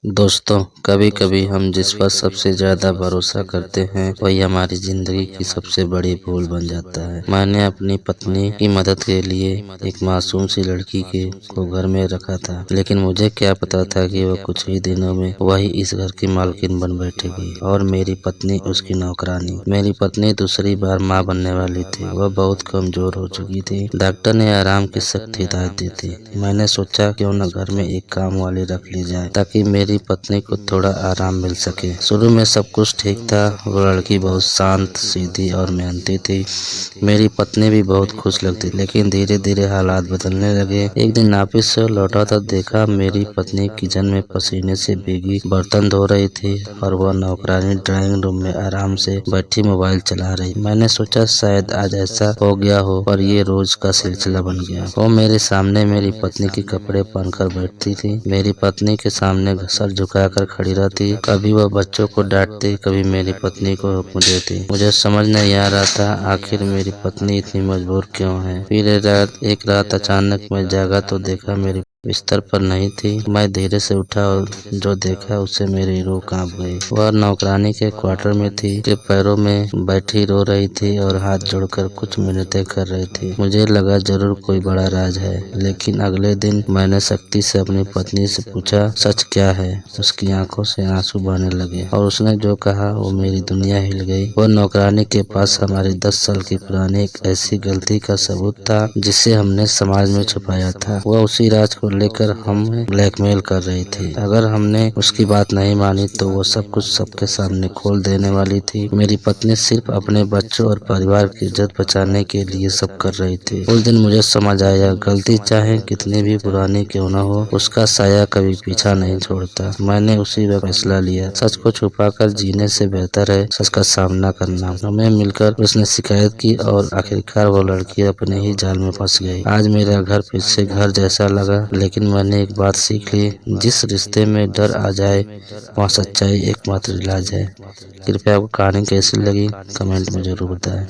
दोस्तों, कभी-कभी हम जिस पर सबसे ज़्यादा भरोसा करते हैं, वही हमारी ज़िंदगी की सबसे बड़ी भूल बन जाता है। मैंने अपनी पत्नी की मदद के लिए एक मासूम सी लड़की को घर में रखा था, लेकिन मुझे क्या पता था कि वो कुछ ही दिनों में वही इस घर की मालकिन बन बैठेगी और मेरी पत्नी उसकी नौकरानी। मेरी पत्नी दूसरी बार माँ बनने वाली थी। वह बहुत कमज़ोर हो चुकी थी। डॉक्टर ने आराम की सख्त हिदायत दी थी। मैंने सोचा क्यों न घर में एक काम वाली रख ली जाए ताकि मेरी पत्नी को थोड़ा आराम मिल सके। शुरू में सब कुछ ठीक था। वो लड़की बहुत शांत, सीधी और मेहनती थी। मेरी पत्नी भी बहुत खुश लगती, लेकिन धीरे धीरे हालात बदलने लगे। एक दिन ऑफिस से लौटा तो देखा मेरी पत्नी किचन में पसीने से भीगी बर्तन धो रही थी और वह नौकरानी ड्राइंग रूम में आराम से बैठी मोबाइल चला रही। मैंने सोचा शायद आज ऐसा हो गया हो, पर ये रोज का सिलसिला बन गया। वो मेरे सामने मेरी पत्नी के कपड़े पहनकर बैठती थी, मेरी पत्नी के सामने सर झुकाकर खड़ी रहती। कभी वह बच्चों को डांटती, कभी मेरी पत्नी को हुक्म देती। मुझे समझ नहीं आ रहा था आखिर मेरी पत्नी इतनी मजबूर क्यों है। फिर एक रात अचानक मैं जागा तो देखा मेरी बिस्तर पर नहीं थी। मैं धीरे से उठा और जो देखा उससे मेरी रूह कांप गई। वह नौकरानी के क्वार्टर में थी, के पैरों में बैठी रो रही थी और हाथ जोड़कर कुछ मिन्नतें कर रही थी। मुझे लगा जरूर कोई बड़ा राज है, लेकिन अगले दिन मैंने सख्ती से अपनी पत्नी से पूछा सच क्या है। उसकी आंखों से आंसू बहने लगे और उसने जो कहा वो मेरी दुनिया हिल गई। वह नौकरानी के पास हमारी 10 साल की पुरानी एक ऐसी गलती का सबूत था जिसे हमने समाज में छुपाया था। वह उसी राज को लेकर हमें ब्लैकमेल कर रही थी। अगर हमने उसकी बात नहीं मानी तो वो सब कुछ सबके सामने खोल देने वाली थी। मेरी पत्नी सिर्फ अपने बच्चों और परिवार की इज्जत बचाने के लिए सब कर रही थी। उस दिन मुझे समझ आया, गलती चाहे कितनी भी पुरानी क्यों न हो, उसका साया कभी पीछा नहीं छोड़ता। मैंने उसी वक्त फैसला लिया, सच को छुपाकर जीने से बेहतर है सच का सामना करना। हमें मिलकर उसने शिकायत की और आखिरकार वो लड़की अपने ही जाल में फंस गई। आज मेरा घर फिर से घर जैसा लगा, लेकिन मैंने एक बात सीख ली, जिस रिश्ते में डर आ जाए वहाँ सच्चाई एकमात्र इलाज है। कृपया आपको कहानी कैसी लगी कमेंट में जरूर बताएं।